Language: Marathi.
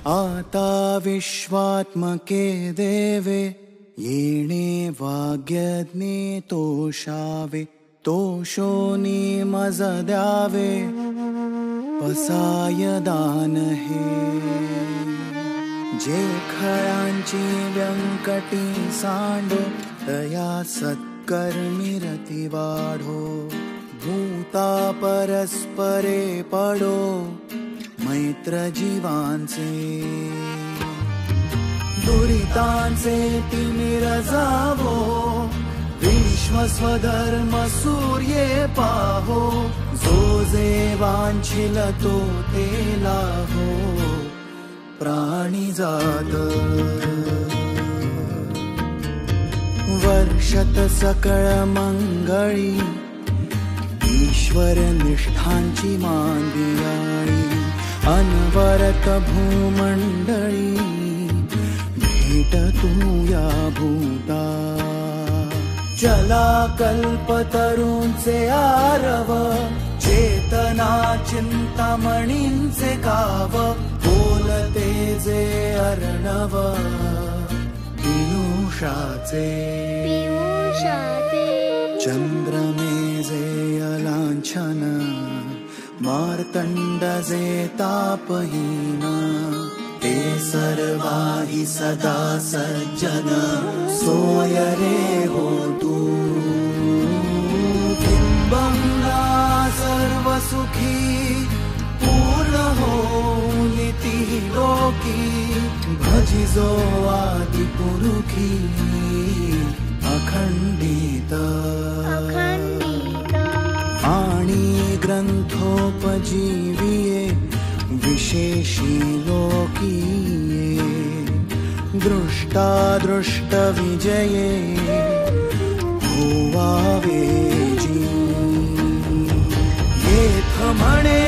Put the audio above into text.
आता विश्वात्मके देवे येणे वाग्यज्ञे तोषावे तोषोनी मज द्यावे पसाय दान हे जे खळांची व्यंकटी सांडो तया सत्कर्मी रती वाढो भूता परस्परे पडो मैत्र जीवांचे दुरितांचे तिमिर जावो विश्व स्वधर्म सूर्ये पाहो जो जे वांछिल तो ते लाहो प्राणी जात वर्षत सकळ मंगळी ईश्वर निष्ठांची मांदियाळी अनवरत भूमंडळी भेट तू या भूता चला कल्पतरूंचे आरव चेतना चिंतामणींचे गाव बोलते जे अर्णव पियुषाचे चंद्रमे जे अलांछन मार्तंड जे तापहीन ते सर्वाहि सदा सज्जन सोय रे हो तू किंबहुना सर्व सुखी पूर्ण हो नीति लोकी भजिजो आदि पुरुखी अखंडित आणि ग्रंथोपजीविये विशेषी लोकीये दृष्टादृष्ट विजये होवावे जी येथ म्हणे